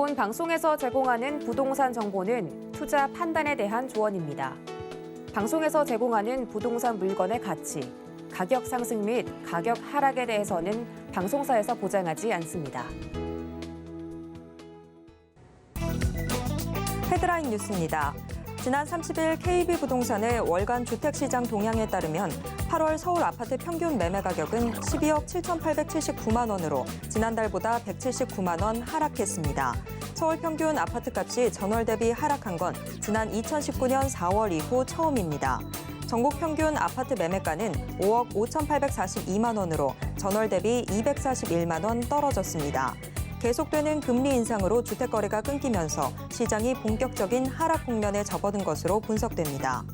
본 방송에서 제공하는 부동산 정보는 투자 판단에 대한 조언입니다. 방송에서 제공하는 부동산 물건의 가치, 가격 상승 및 가격 하락에 대해서는 방송사에서 보장하지 않습니다. 헤드라인 뉴스입니다. 지난 30일 KB부동산의 월간 주택시장 동향에 따르면 8월 서울 아파트 평균 매매 가격은 12억 7,879만 원으로 지난달보다 179만 원 하락했습니다. 서울 평균 아파트값이 전월 대비 하락한 건 지난 2019년 4월 이후 처음입니다. 전국 평균 아파트 매매가는 5억 5,842만 원으로 전월 대비 241만 원 떨어졌습니다. 계속되는 금리 인상으로 주택 거래가 끊기면서 시장이 본격적인 하락 국면에 접어든 것으로 분석됩니다.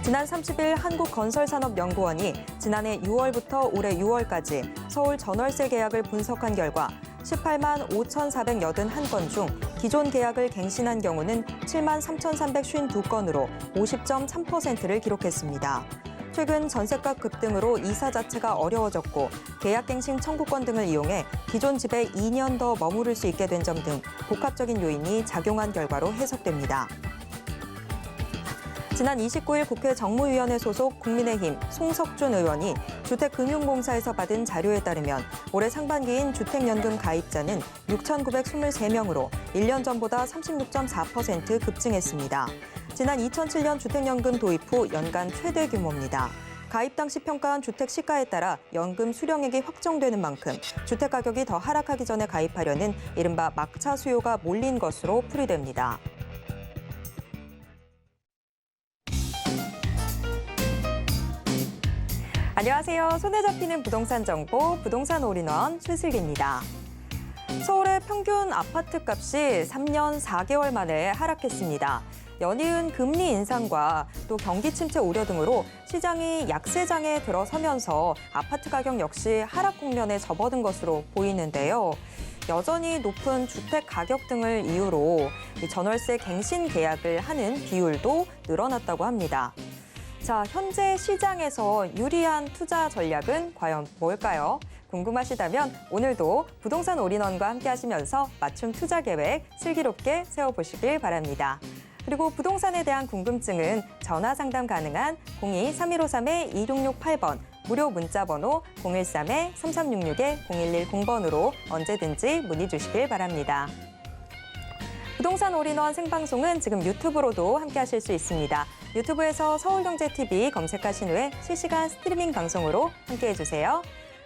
지난 30일 한국건설산업연구원이 지난해 6월부터 올해 6월까지 서울 전월세 계약을 분석한 결과 18만 5,481건 중 기존 계약을 갱신한 경우는 7만 3,352건으로 50.3%를 기록했습니다. 최근 전셋값 급등으로 이사 자체가 어려워졌고 계약갱신 청구권 등을 이용해 기존 집에 2년 더 머무를 수 있게 된 점 등 복합적인 요인이 작용한 결과로 해석됩니다. 지난 29일 국회 정무위원회 소속 국민의힘 송석준 의원이 주택금융공사에서 받은 자료에 따르면 올해 상반기인 주택연금 가입자는 6,923명으로 1년 전보다 36.4% 급증했습니다. 지난 2007년 주택연금 도입 후 연간 최대 규모입니다. 가입 당시 평가한 주택 시가에 따라 연금 수령액이 확정되는 만큼 주택 가격이 더 하락하기 전에 가입하려는 이른바 막차 수요가 몰린 것으로 풀이됩니다. 안녕하세요. 손에 잡히는 부동산 정보, 부동산 올인원 최슬기입니다. 서울의 평균 아파트 값이 3년 4개월 만에 하락했습니다. 연이은 금리 인상과 또 경기 침체 우려 등으로 시장이 약세장에 들어서면서 아파트 가격 역시 하락 국면에 접어든 것으로 보이는데요. 여전히 높은 주택 가격 등을 이유로 전월세 갱신 계약을 하는 비율도 늘어났다고 합니다. 자, 현재 시장에서 유리한 투자 전략은 과연 뭘까요? 궁금하시다면 오늘도 부동산 올인원과 함께 하시면서 맞춤 투자 계획 슬기롭게 세워보시길 바랍니다. 그리고 부동산에 대한 궁금증은 전화 상담 가능한 02-3153-2668번, 무료 문자 번호 013-3366-0110번으로 언제든지 문의 주시길 바랍니다. 부동산 올인원 생방송은 지금 유튜브로도 함께 하실 수 있습니다. 유튜브에서 서울경제TV 검색하신 후에 실시간 스트리밍 방송으로 함께 해주세요.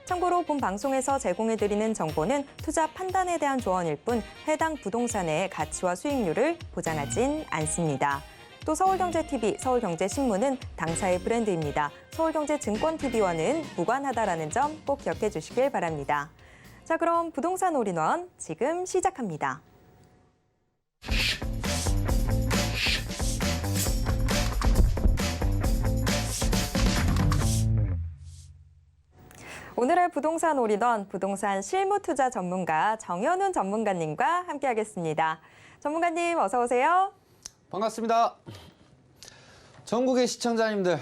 참고로 본 방송에서 제공해드리는 정보는 투자 판단에 대한 조언일 뿐 해당 부동산의 가치와 수익률을 보장하진 않습니다. 또 서울경제TV, 서울경제신문은 당사의 브랜드입니다. 서울경제증권TV와는 무관하다라는 점 꼭 기억해 주시길 바랍니다. 자, 그럼 부동산 올인원 지금 시작합니다. 오늘의 부동산 올인원 부동산 실무투자 전문가 정현훈 전문가님과 함께하겠습니다. 전문가님 어서 오세요. 반갑습니다. 전국의 시청자님들,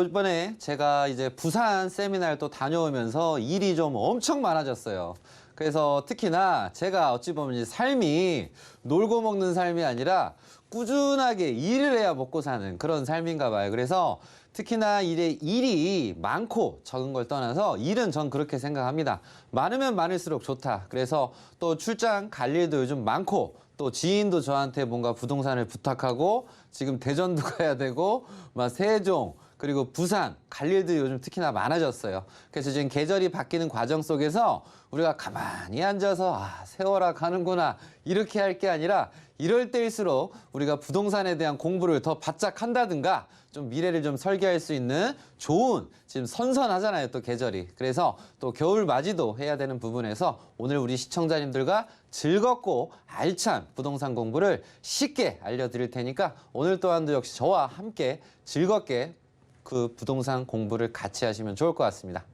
이번에 제가 이제 부산 세미나를 또 다녀오면서 일이 좀 엄청 많아졌어요. 그래서 특히나 제가 어찌 보면 이제 삶이 놀고 먹는 삶이 아니라 꾸준하게 일을 해야 먹고 사는 그런 삶인가 봐요. 그래서 특히나 일이 많고 적은 걸 떠나서 일은 전 그렇게 생각합니다. 많으면 많을수록 좋다. 그래서 또 출장 갈 일도 요즘 많고 또 지인도 저한테 뭔가 부동산을 부탁하고 지금 대전도 가야 되고 막 세종 그리고 부산 갈 일도 요즘 특히나 많아졌어요. 그래서 지금 계절이 바뀌는 과정 속에서 우리가 가만히 앉아서 세월아 가는구나 이렇게 할 게 아니라 이럴 때일수록 우리가 부동산에 대한 공부를 더 바짝 한다든가 좀 미래를 좀 설계할 수 있는 좋은 지금 선선하잖아요 또 계절이. 그래서 또 겨울 맞이도 해야 되는 부분에서 오늘 우리 시청자님들과 즐겁고 알찬 부동산 공부를 쉽게 알려드릴 테니까 오늘 또한도 역시 저와 함께 즐겁게 그 부동산 공부를 같이 하시면 좋을 것 같습니다.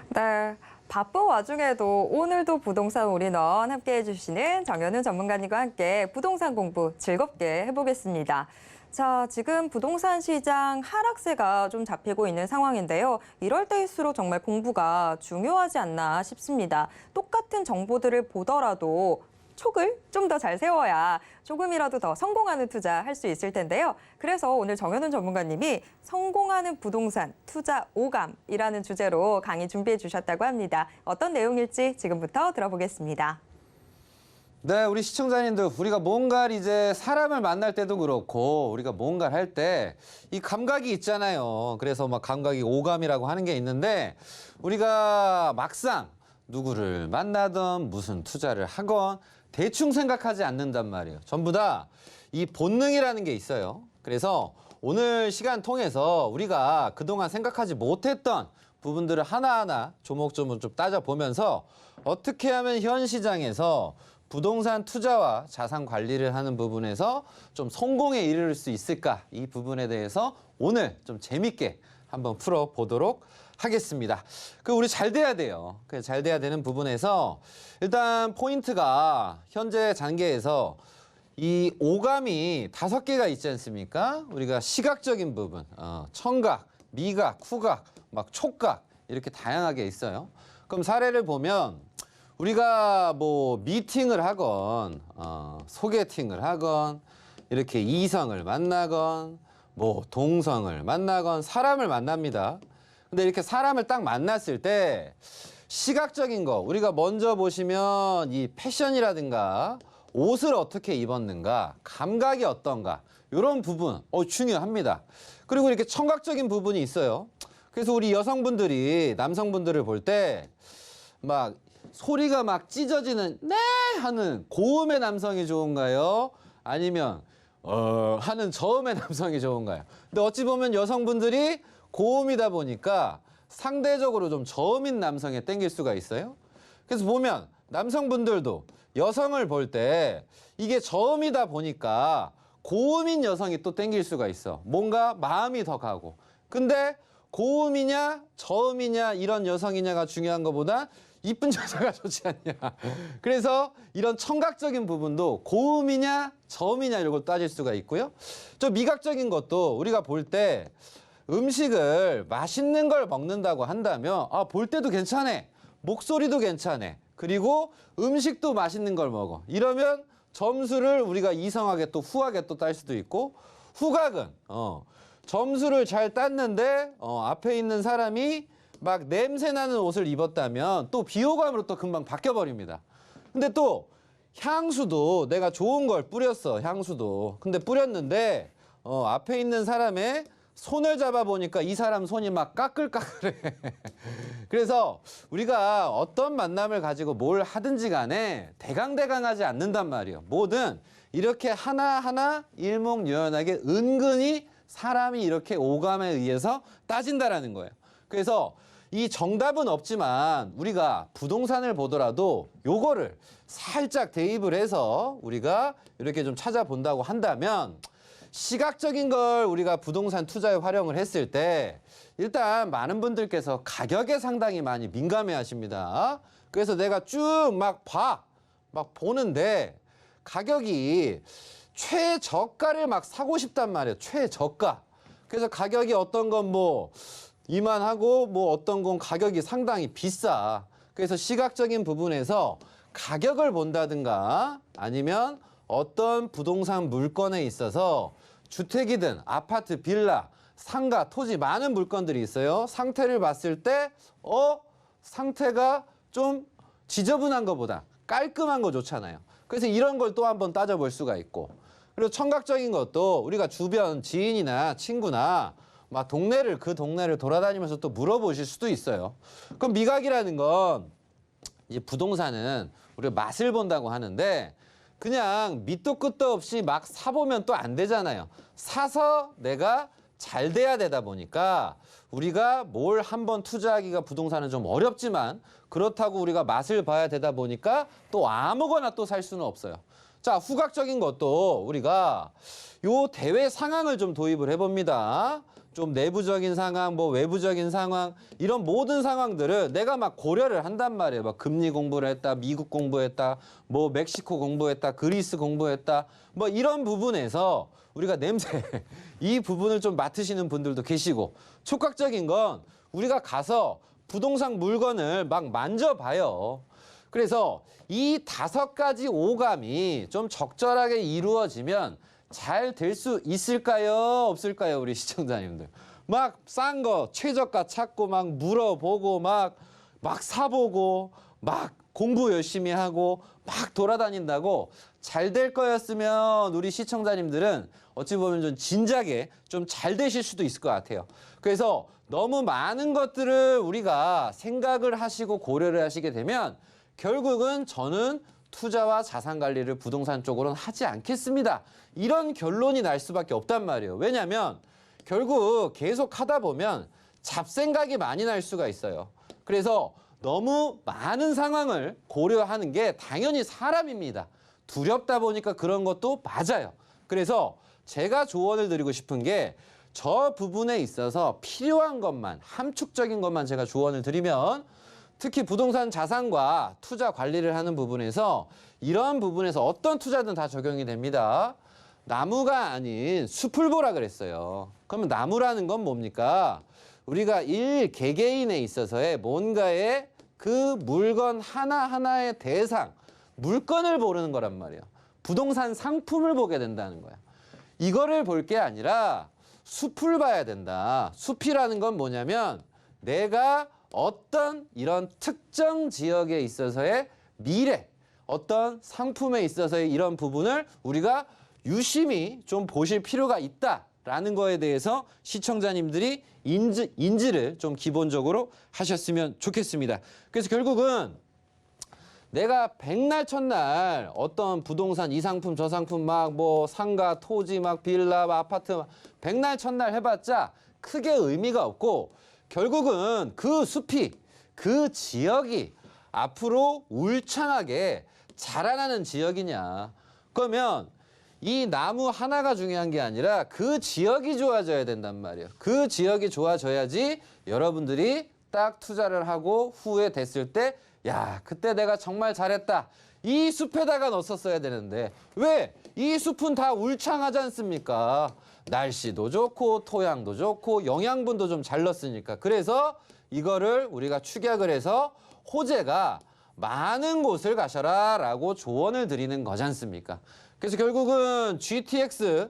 네, 바쁜 와중에도 오늘도 부동산 올인원 함께해 주시는 정현훈 전문가님과 함께 부동산 공부 즐겁게 해보겠습니다. 자, 지금 부동산 시장 하락세가 좀 잡히고 있는 상황인데요. 이럴 때일수록 정말 공부가 중요하지 않나 싶습니다. 똑같은 정보들을 보더라도 촉을 좀 더 잘 세워야 조금이라도 더 성공하는 투자 할 수 있을 텐데요. 그래서 오늘 정현훈 전문가님이 성공하는 부동산 투자 오감이라는 주제로 강의 준비해 주셨다고 합니다. 어떤 내용일지 지금부터 들어보겠습니다. 네, 우리 시청자님들, 우리가 뭔가를 이제 사람을 만날 때도 그렇고, 우리가 뭔가를 할 때 이 감각이 있잖아요. 그래서 막 감각이 오감이라고 하는 게 있는데, 우리가 막상 누구를 만나든 무슨 투자를 하건 대충 생각하지 않는단 말이에요. 전부 다 이 본능이라는 게 있어요. 그래서 오늘 시간 통해서 우리가 그동안 생각하지 못했던 부분들을 하나하나 조목조목 좀 따져보면서 어떻게 하면 현 시장에서 부동산 투자와 자산 관리를 하는 부분에서 좀 성공에 이를 수 있을까? 이 부분에 대해서 오늘 좀 재밌게 한번 풀어보도록 하겠습니다. 우리 잘 돼야 돼요. 잘 돼야 되는 부분에서 일단 포인트가 현재 단계에서 이 오감이 5개가 있지 않습니까? 우리가 시각적인 부분, 청각, 미각, 후각, 막 촉각 이렇게 다양하게 있어요. 그럼 사례를 보면 우리가 뭐 미팅을 하건 소개팅을 하건 이렇게 이성을 만나건 뭐 동성을 만나건 사람을 만납니다. 근데 이렇게 사람을 딱 만났을 때 시각적인 거 우리가 먼저 보시면 이 패션이라든가 옷을 어떻게 입었는가 감각이 어떤가 이런 부분 중요합니다. 그리고 이렇게 청각적인 부분이 있어요. 그래서 우리 여성분들이 남성분들을 볼 때 막 소리가 막 찢어지는 네 하는 고음의 남성이 좋은가요? 아니면 하는 저음의 남성이 좋은가요? 근데 어찌 보면 여성분들이 고음이다 보니까 상대적으로 좀 저음인 남성에 땡길 수가 있어요. 그래서 보면 남성분들도 여성을 볼 때 이게 저음이다 보니까 고음인 여성이 또 땡길 수가 있어. 뭔가 마음이 더 가고. 근데 고음이냐 저음이냐 이런 여성이냐가 중요한 것보다 이쁜 여자가 좋지 않냐. 그래서 이런 청각적인 부분도 고음이냐 저음이냐 이런 걸 따질 수가 있고요. 저 미각적인 것도 우리가 볼 때 음식을 맛있는 걸 먹는다고 한다면 볼 때도 괜찮아. 목소리도 괜찮아. 그리고 음식도 맛있는 걸 먹어. 이러면 점수를 우리가 이성하게 또 후하게 또 딸 수도 있고 후각은 점수를 잘 땄는데 앞에 있는 사람이 막 냄새나는 옷을 입었다면 또 비호감으로 또 금방 바뀌어버립니다. 근데 또 향수도 내가 좋은 걸 뿌렸어. 향수도. 근데 뿌렸는데 앞에 있는 사람의 손을 잡아보니까 이 사람 손이 막 까끌까끌해. 그래서 우리가 어떤 만남을 가지고 뭘 하든지 간에 대강대강하지 않는단 말이에요. 뭐든 이렇게 하나하나 일목요연하게 은근히 사람이 이렇게 오감에 의해서 따진다라는 거예요. 그래서 이 정답은 없지만 우리가 부동산을 보더라도 요거를 살짝 대입을 해서 우리가 이렇게 좀 찾아본다고 한다면 시각적인 걸 우리가 부동산 투자에 활용을 했을 때 일단 많은 분들께서 가격에 상당히 많이 민감해 하십니다. 그래서 내가 쭉 막 보는데 가격이 최저가를 막 사고 싶단 말이에요. 최저가. 그래서 가격이 어떤 건 뭐 이만하고 뭐 어떤 건 가격이 상당히 비싸. 그래서 시각적인 부분에서 가격을 본다든가 아니면 어떤 부동산 물건에 있어서 주택이든 아파트, 빌라, 상가, 토지 많은 물건들이 있어요. 상태를 봤을 때 상태가 좀 지저분한 것보다 깔끔한 거 좋잖아요. 그래서 이런 걸 또 한번 따져볼 수가 있고 그리고 청각적인 것도 우리가 주변 지인이나 친구나 막 그 동네를 돌아다니면서 또 물어보실 수도 있어요. 그럼 미각이라는 건 이제 부동산은 우리가 맛을 본다고 하는데 그냥 밑도 끝도 없이 막 사보면 또 안 되잖아요. 사서 내가 잘 돼야 되다 보니까 우리가 뭘 한번 투자하기가 부동산은 좀 어렵지만 그렇다고 우리가 맛을 봐야 되다 보니까 또 아무거나 또 살 수는 없어요. 자, 후각적인 것도 우리가 요 대외 상황을 좀 도입을 해봅니다. 좀 내부적인 상황, 뭐 외부적인 상황 이런 모든 상황들을 내가 막 고려를 한단 말이에요. 막 금리 공부를 했다, 미국 공부했다, 뭐 멕시코 공부했다, 그리스 공부했다, 뭐 이런 부분에서 우리가 냄새 이 부분을 좀 맡으시는 분들도 계시고 촉각적인 건 우리가 가서 부동산 물건을 막 만져봐요. 그래서 이 5가지 오감이 좀 적절하게 이루어지면 잘 될 수 있을까요? 없을까요? 우리 시청자님들. 막 싼 거 최저가 찾고 막 물어보고 막 사보고 막 공부 열심히 하고 막 돌아다닌다고 잘 될 거였으면 우리 시청자님들은 어찌 보면 좀 진작에 좀 잘 되실 수도 있을 것 같아요. 그래서 너무 많은 것들을 우리가 생각을 하시고 고려를 하시게 되면 결국은 저는 투자와 자산 관리를 부동산 쪽으로는 하지 않겠습니다. 이런 결론이 날 수밖에 없단 말이에요. 왜냐하면 결국 계속 하다 보면 잡생각이 많이 날 수가 있어요. 그래서 너무 많은 상황을 고려하는 게 당연히 사람입니다. 두렵다 보니까 그런 것도 맞아요. 그래서 제가 조언을 드리고 싶은 게 저 부분에 있어서 필요한 것만, 함축적인 것만 제가 조언을 드리면 특히 부동산 자산과 투자 관리를 하는 부분에서 이런 부분에서 어떤 투자든 다 적용이 됩니다. 나무가 아닌 숲을 보라 그랬어요. 그러면 나무라는 건 뭡니까? 우리가 개개인에 있어서의 뭔가의 그 물건 하나하나의 대상, 물건을 보는 거란 말이에요. 부동산 상품을 보게 된다는 거야. 이거를 볼 게 아니라 숲을 봐야 된다. 숲이라는 건 뭐냐면 내가 어떤 이런 특정 지역에 있어서의 미래, 어떤 상품에 있어서의 이런 부분을 우리가 유심히 좀 보실 필요가 있다라는 거에 대해서 시청자님들이 인지를 좀 기본적으로 하셨으면 좋겠습니다. 그래서 결국은 내가 백날 첫날 어떤 부동산 이 상품 저 상품 막 뭐 상가 토지 막 빌라 아파트 막 백날 첫날 해봤자 크게 의미가 없고 결국은 그 숲이 그 지역이 앞으로 울창하게 자라나는 지역이냐. 그러면 이 나무 하나가 중요한 게 아니라 그 지역이 좋아져야 된단 말이에요. 그 지역이 좋아져야지 여러분들이 딱 투자를 하고 후에 됐을 때 야, 그때 내가 정말 잘했다. 이 숲에다가 넣었어야 되는데 왜? 이 숲은 다 울창하지 않습니까? 날씨도 좋고 토양도 좋고 영양분도 좀 잘 넣었으니까. 그래서 이거를 우리가 축약을 해서 호재가 많은 곳을 가셔라 라고 조언을 드리는 거지 않습니까? 그래서 결국은 GTX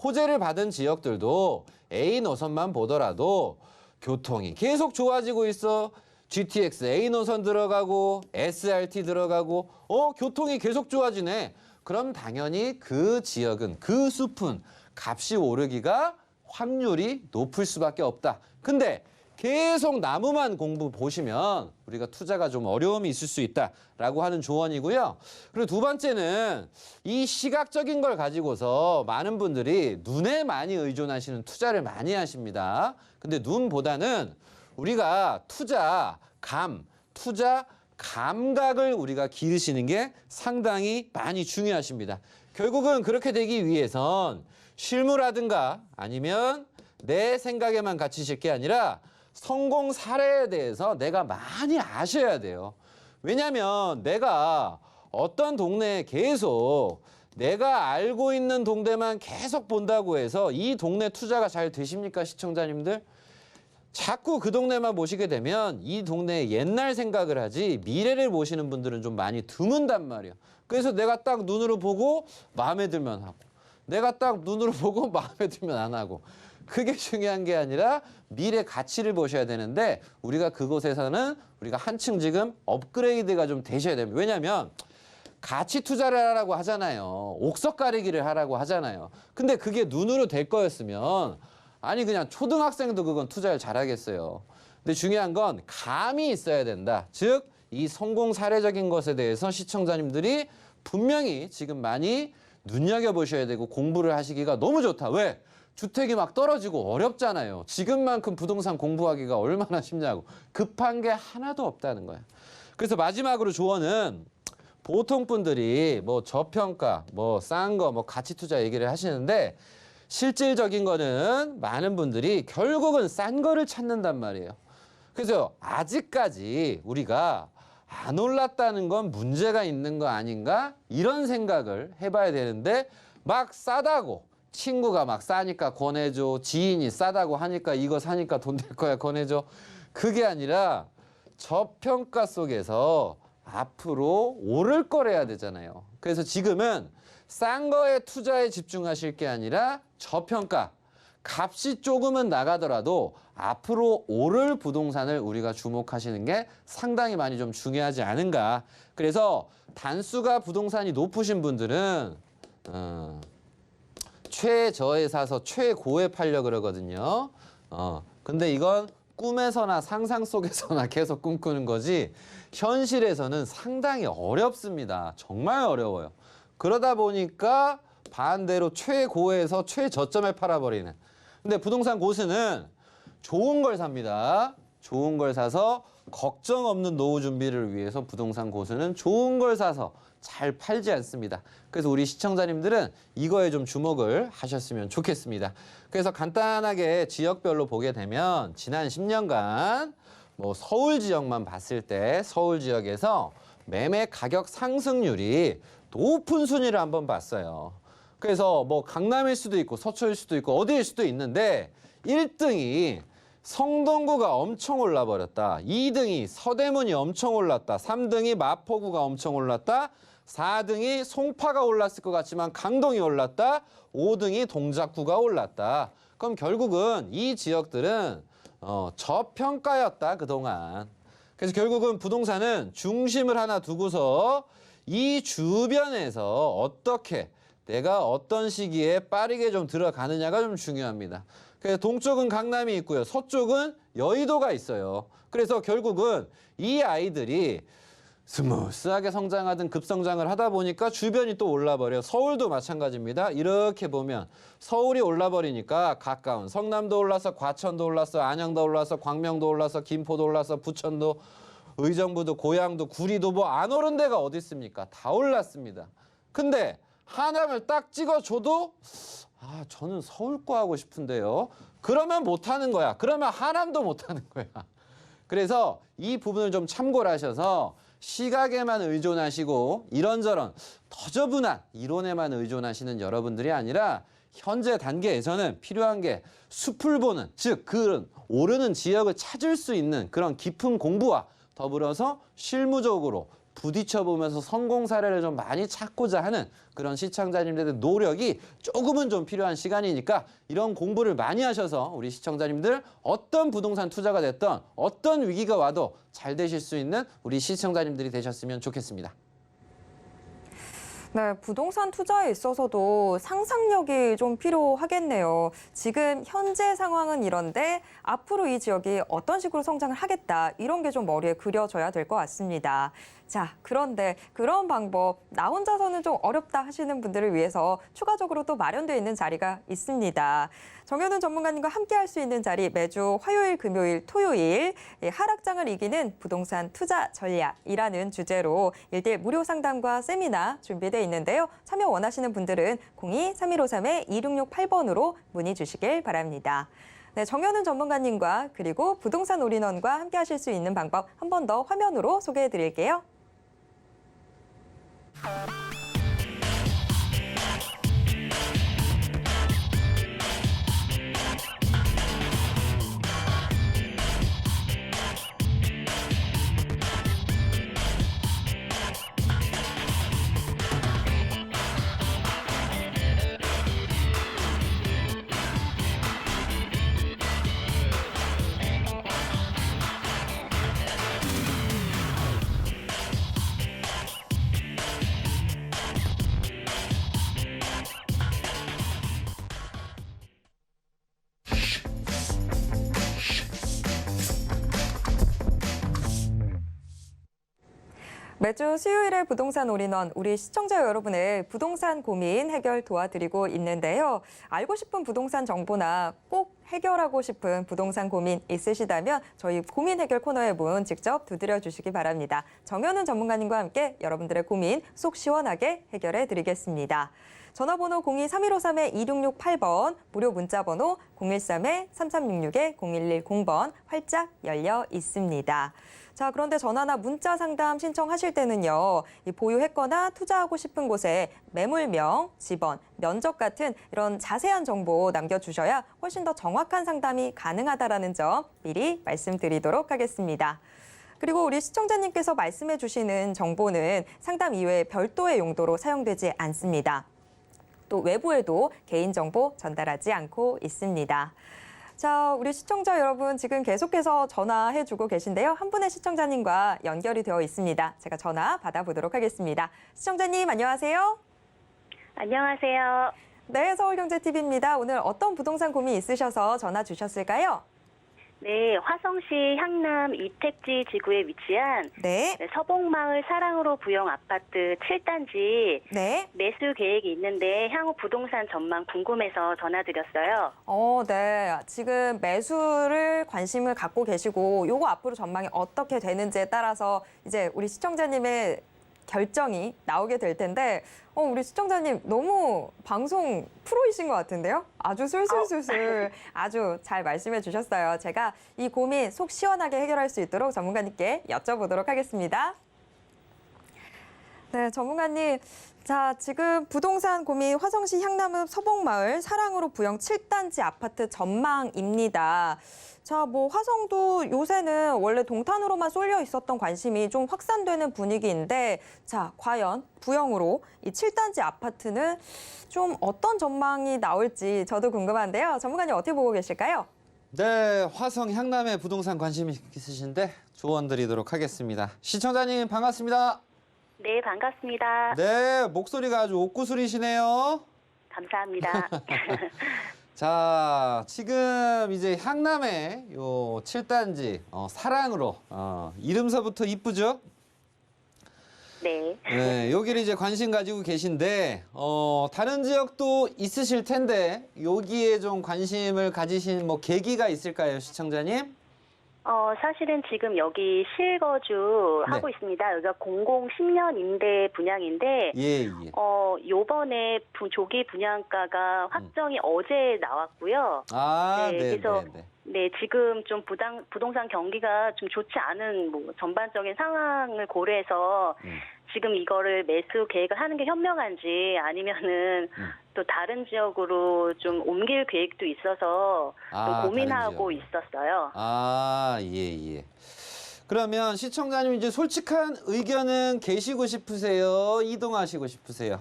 호재를 받은 지역들도 A 노선만 보더라도 교통이 계속 좋아지고 있어. GTX A 노선 들어가고 SRT 들어가고 교통이 계속 좋아지네. 그럼 당연히 그 지역은 그 숲은 값이 오르기가 확률이 높을 수밖에 없다. 근데 계속 나무만 공부 보시면 우리가 투자가 좀 어려움이 있을 수 있다라고 하는 조언이고요. 그리고 두 번째는 이 시각적인 걸 가지고서 많은 분들이 눈에 많이 의존하시는 투자를 많이 하십니다. 근데 눈보다는 우리가 투자 감각을 우리가 기르시는 게 상당히 많이 중요하십니다. 결국은 그렇게 되기 위해선 실무라든가 아니면 내 생각에만 갇히실 게 아니라 성공 사례에 대해서 내가 많이 아셔야 돼요. 왜냐하면 내가 어떤 동네에 계속 내가 알고 있는 동네만 계속 본다고 해서 이 동네 투자가 잘 되십니까, 시청자님들? 자꾸 그 동네만 보시게 되면 이 동네의 옛날 생각을 하지 미래를 보시는 분들은 좀 많이 드문단 말이에요. 그래서 내가 딱 눈으로 보고 마음에 들면 하고 내가 딱 눈으로 보고 마음에 들면 안 하고 그게 중요한 게 아니라 미래 가치를 보셔야 되는데 우리가 그곳에서는 우리가 한층 지금 업그레이드가 좀 되셔야 됩니다. 왜냐하면 가치 투자를 하라고 하잖아요. 옥석 가리기를 하라고 하잖아요. 근데 그게 눈으로 될 거였으면 아니 그냥 초등학생도 그건 투자를 잘하겠어요. 근데 중요한 건 감이 있어야 된다. 즉 이 성공 사례적인 것에 대해서 시청자님들이 분명히 지금 많이 눈여겨보셔야 되고 공부를 하시기가 너무 좋다. 왜? 주택이 막 떨어지고 어렵잖아요. 지금만큼 부동산 공부하기가 얼마나 쉽냐고. 급한 게 하나도 없다는 거야. 그래서 마지막으로 조언은 보통 분들이 뭐 저평가, 뭐 싼 거, 뭐 가치 투자 얘기를 하시는데 실질적인 거는 많은 분들이 결국은 싼 거를 찾는단 말이에요. 그래서 아직까지 우리가 안 올랐다는 건 문제가 있는 거 아닌가? 이런 생각을 해봐야 되는데 막 싸다고 친구가 막 싸니까 권해줘. 지인이 싸다고 하니까 이거 사니까 돈 될 거야 권해줘. 그게 아니라 저평가 속에서 앞으로 오를 거래야 되잖아요. 그래서 지금은 싼 거에 투자에 집중하실 게 아니라 저평가, 값이 조금은 나가더라도 앞으로 오를 부동산을 우리가 주목하시는 게 상당히 많이 좀 중요하지 않은가. 그래서 단수가 부동산이 높으신 분들은 최저에 사서 최고에 팔려 그러거든요. 근데 이건 꿈에서나 상상 속에서나 계속 꿈꾸는 거지 현실에서는 상당히 어렵습니다. 정말 어려워요. 그러다 보니까 반대로 최고에서 최저점에 팔아버리는. 근데 부동산 고수는 좋은 걸 삽니다. 좋은 걸 사서 걱정 없는 노후 준비를 위해서 부동산 고수는 좋은 걸 사서 잘 팔지 않습니다. 그래서 우리 시청자님들은 이거에 좀 주목을 하셨으면 좋겠습니다. 그래서 간단하게 지역별로 보게 되면 지난 10년간 뭐 서울 지역만 봤을 때 서울 지역에서 매매 가격 상승률이 높은 순위를 한번 봤어요. 그래서 뭐 강남일 수도 있고 서초일 수도 있고 어디일 수도 있는데 1등이 성동구가 엄청 올라버렸다. 2등이 서대문이 엄청 올랐다. 3등이 마포구가 엄청 올랐다. 4등이 송파가 올랐을 것 같지만 강동이 올랐다. 5등이 동작구가 올랐다. 그럼 결국은 이 지역들은 저평가였다 그동안. 그래서 결국은 부동산은 중심을 하나 두고서 이 주변에서 어떻게 내가 어떤 시기에 빠르게 좀 들어가느냐가 좀 중요합니다. 그래서 동쪽은 강남이 있고요. 서쪽은 여의도가 있어요. 그래서 결국은 이 아이들이 스무스하게 성장하든 급성장을 하다 보니까 주변이 또 올라버려요. 서울도 마찬가지입니다. 이렇게 보면 서울이 올라버리니까 가까운 성남도 올라서 과천도 올라서 안양도 올라서 광명도 올라서 김포도 올라서 부천도 의정부도 고양도 구리도 뭐 안 오른 데가 어디 있습니까? 다 올랐습니다. 근데 하남을 딱 찍어줘도 저는 서울과 하고 싶은데요. 그러면 못하는 거야. 그러면 하남도 못하는 거야. 그래서 이 부분을 좀 참고를 하셔서 시각에만 의존하시고 이런저런 터저분한 이론에만 의존하시는 여러분들이 아니라 현재 단계에서는 필요한 게 숲을 보는, 즉 그런 오르는 지역을 찾을 수 있는 그런 깊은 공부와 더불어서 실무적으로 부딪혀보면서 성공 사례를 좀 많이 찾고자 하는 그런 시청자님들의 노력이 조금은 좀 필요한 시간이니까 이런 공부를 많이 하셔서 우리 시청자님들 어떤 부동산 투자가 됐던 어떤 위기가 와도 잘 되실 수 있는 우리 시청자님들이 되셨으면 좋겠습니다. 네, 부동산 투자에 있어서도 상상력이 좀 필요하겠네요. 지금 현재 상황은 이런데 앞으로 이 지역이 어떤 식으로 성장을 하겠다 이런 게 좀 머리에 그려져야 될 것 같습니다. 자, 그런데 그런 방법 나 혼자서는 좀 어렵다 하시는 분들을 위해서 추가적으로 또 마련되어 있는 자리가 있습니다. 정현훈 전문가님과 함께 할 수 있는 자리 매주 화요일, 금요일, 토요일 하락장을 이기는 부동산 투자 전략이라는 주제로 1대1 무료 상담과 세미나 준비되어 있는데요. 참여 원하시는 분들은 02-3153-2668번으로 문의 주시길 바랍니다. 네, 정현훈 전문가님과 그리고 부동산 올인원과 함께 하실 수 있는 방법 한 번 더 화면으로 소개해 드릴게요. 매주 수요일에 부동산 올인원, 우리 시청자 여러분의 부동산 고민 해결 도와드리고 있는데요. 알고 싶은 부동산 정보나 꼭 해결하고 싶은 부동산 고민 있으시다면 저희 고민 해결 코너에 문 직접 두드려 주시기 바랍니다. 정현훈 전문가님과 함께 여러분들의 고민 속 시원하게 해결해 드리겠습니다. 전화번호 02-3153-2668번, 무료 문자번호 013-3366-0110번 활짝 열려 있습니다. 자, 그런데 전화나 문자 상담 신청하실 때는요, 이 보유했거나 투자하고 싶은 곳에 매물명, 지번, 면적 같은 이런 자세한 정보 남겨주셔야 훨씬 더 정확한 상담이 가능하다라는 점 미리 말씀드리도록 하겠습니다. 그리고 우리 시청자님께서 말씀해 주시는 정보는 상담 이외에 별도의 용도로 사용되지 않습니다. 또 외부에도 개인정보 전달하지 않고 있습니다. 자, 우리 시청자 여러분 지금 계속해서 전화해주고 계신데요. 한 분의 시청자님과 연결이 되어 있습니다. 제가 전화 받아보도록 하겠습니다. 시청자님 안녕하세요. 안녕하세요. 네, 서울경제TV입니다. 오늘 어떤 부동산 고민 있으셔서 전화 주셨을까요? 네, 화성시 향남 이택지 지구에 위치한 네. 서봉마을 사랑으로 부영 아파트 7단지 네. 매수 계획이 있는데 향후 부동산 전망 궁금해서 전화드렸어요. 네. 지금 매수를 관심을 갖고 계시고 요거 앞으로 전망이 어떻게 되는지에 따라서 이제 우리 시청자님의 결정이 나오게 될 텐데 우리 시청자님 너무 방송 프로이신 것 같은데요? 아주 술술술술 아주 잘 말씀해 주셨어요. 제가 이 고민 속 시원하게 해결할 수 있도록 전문가님께 여쭤보도록 하겠습니다. 네, 전문가님. 자, 지금 부동산 고민 화성시 향남읍 서봉마을 사랑으로 부영 7단지 아파트 전망입니다. 자, 뭐 화성도 요새는 원래 동탄으로만 쏠려 있었던 관심이 좀 확산되는 분위기인데 자, 과연 부영으로 이 7단지 아파트는 좀 어떤 전망이 나올지 저도 궁금한데요. 전문가님 어떻게 보고 계실까요? 네, 화성 향남에 부동산 관심 있으신데 조언 드리도록 하겠습니다. 시청자님 반갑습니다. 네, 반갑습니다. 네, 목소리가 아주 옥구슬이시네요. 감사합니다. 자, 지금 이제 향남의 요 7단지 사랑으로 이름서부터 이쁘죠? 네. 네, 여기를 이제 관심 가지고 계신데 다른 지역도 있으실 텐데 여기에 좀 관심을 가지신 뭐 계기가 있을까요, 시청자님? 사실은 지금 여기 실거주 하고 네. 있습니다. 여기가 0010년 임대 분양인데 예. 요번에 조기 분양가가 확정이 어제 나왔고요. 아, 네, 네, 그래서 네. 네, 지금 좀 부동산 경기가 좀 좋지 않은 뭐 전반적인 상황을 고려해서 지금 이거를 매수 계획을 하는 게 현명한지 아니면은 또 다른 지역으로 좀 옮길 계획도 있어서 아, 또 고민하고 다른 지역으로. 있었어요. 아, 예. 그러면 시청자님 이제 솔직한 의견은 계시고 싶으세요? 이동하시고 싶으세요?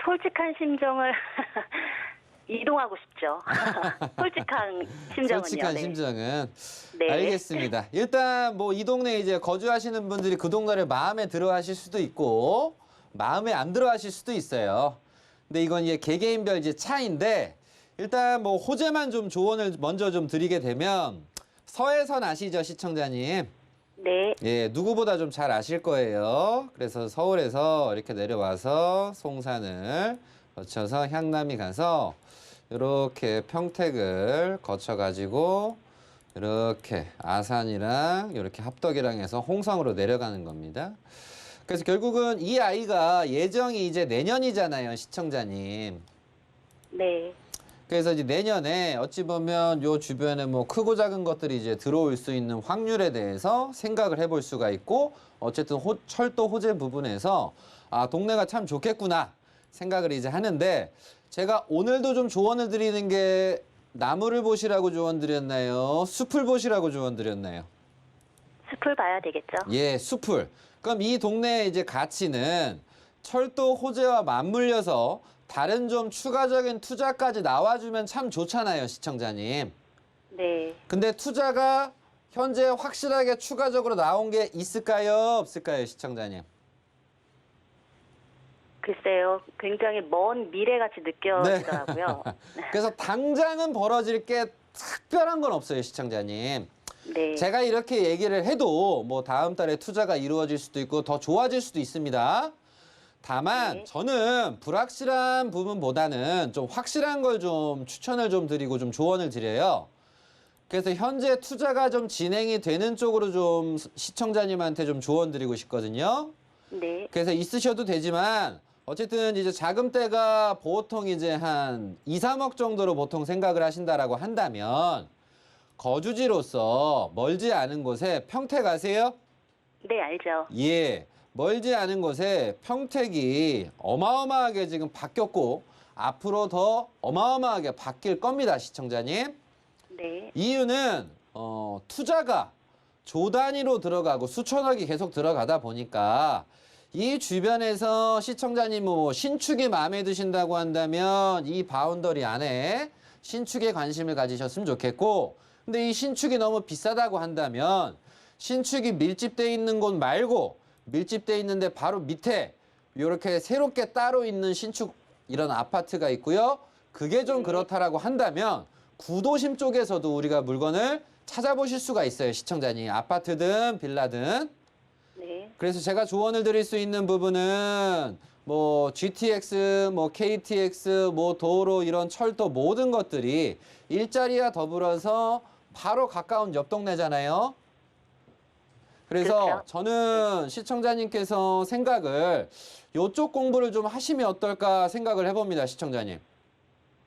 솔직한 심정을 이동하고 싶죠. 솔직한 심정은요. 솔직한 네. 심정은 네. 알겠습니다. 일단 뭐 이 동네에 이제 거주하시는 분들이 그 동네를 마음에 들어 하실 수도 있고 마음에 안 들어 하실 수도 있어요. 근데 이건 이제 개개인별 이제 차이인데 일단 뭐 호재만 좀 조언을 먼저 좀 드리게 되면 서해선 아시죠, 시청자님? 네. 예, 누구보다 좀 잘 아실 거예요. 그래서 서울에서 이렇게 내려와서 송산을 거쳐서 향남이 가서 이렇게 평택을 거쳐가지고 이렇게 아산이랑 이렇게 합덕이랑 해서 홍성으로 내려가는 겁니다. 그래서 결국은 이 아이가 예정이 이제 내년이잖아요, 시청자님. 네. 그래서 이제 내년에 어찌 보면 요 주변에 뭐 크고 작은 것들이 이제 들어올 수 있는 확률에 대해서 생각을 해볼 수가 있고 어쨌든 철도 호재 부분에서 아, 동네가 참 좋겠구나 생각을 이제 하는데 제가 오늘도 좀 조언을 드리는 게 나무를 보시라고 조언 드렸나요? 숲을 보시라고 조언 드렸나요? 숲을 봐야 되겠죠. 예, 숲을. 그럼 이 동네의 이제 가치는 철도 호재와 맞물려서 다른 좀 추가적인 투자까지 나와주면 참 좋잖아요, 시청자님. 네. 근데 투자가 현재 확실하게 추가적으로 나온 게 있을까요, 없을까요, 시청자님? 글쎄요. 굉장히 먼 미래같이 느껴지더라고요. 그래서 당장은 벌어질 게 특별한 건 없어요, 시청자님. 네. 제가 이렇게 얘기를 해도 뭐 다음 달에 투자가 이루어질 수도 있고 더 좋아질 수도 있습니다. 다만 네. 저는 불확실한 부분보다는 좀 확실한 걸 좀 추천을 좀 드리고 좀 조언을 드려요. 그래서 현재 투자가 좀 진행이 되는 쪽으로 좀 시청자님한테 좀 조언 드리고 싶거든요. 네. 그래서 있으셔도 되지만 어쨌든 이제 자금대가 보통 이제 한 2, 3억 정도로 보통 생각을 하신다라고 한다면 거주지로서 멀지 않은 곳에 평택 아세요? 네, 알죠. 예. 멀지 않은 곳에 평택이 어마어마하게 지금 바뀌었고 앞으로 더 어마어마하게 바뀔 겁니다, 시청자님. 네. 이유는 투자가 조 단위로 들어가고 수천억이 계속 들어가다 보니까 이 주변에서 시청자님 뭐 신축이 마음에 드신다고 한다면 이 바운더리 안에 신축에 관심을 가지셨으면 좋겠고, 근데 이 신축이 너무 비싸다고 한다면 신축이 밀집돼 있는 곳 말고 밀집돼 있는데 바로 밑에 이렇게 새롭게 따로 있는 신축 이런 아파트가 있고요. 그게 좀 그렇다라고 한다면 구도심 쪽에서도 우리가 물건을 찾아보실 수가 있어요, 시청자님. 아파트든 빌라든. 네. 그래서 제가 조언을 드릴 수 있는 부분은 뭐 GTX, 뭐 KTX, 뭐 도로 이런 철도 모든 것들이 일자리와 더불어서 바로 가까운 옆 동네잖아요. 그래서 그렇죠. 저는 시청자님께서 생각을 이쪽 공부를 좀 하시면 어떨까 생각을 해봅니다, 시청자님.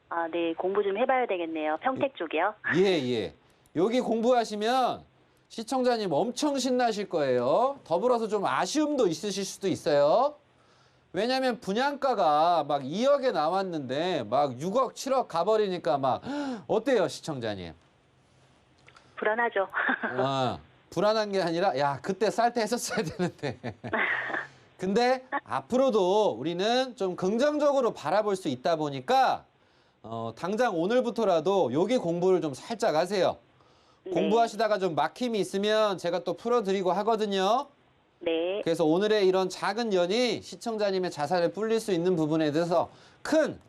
아, 네. 공부 좀 해봐야 되겠네요. 평택 쪽이요? 예. 여기 공부하시면 시청자님 엄청 신나실 거예요. 더불어서 좀 아쉬움도 있으실 수도 있어요. 왜냐면 분양가가 막 2억에 나왔는데 막 6억, 7억 가버리니까 막 어때요, 시청자님? 불안하죠. 불안한 게 아니라 야, 그때 쌀 때 했었어야 되는데. 근데 앞으로도 우리는 좀 긍정적으로 바라볼 수 있다 보니까 당장 오늘부터라도 여기 공부를 좀 살짝 하세요. 네. 공부하시다가 좀 막힘이 있으면 제가 또 풀어드리고 하거든요. 네. 그래서 오늘의 이런 작은 연이 시청자님의 자산을 불릴 수 있는 부분에 대해서 큰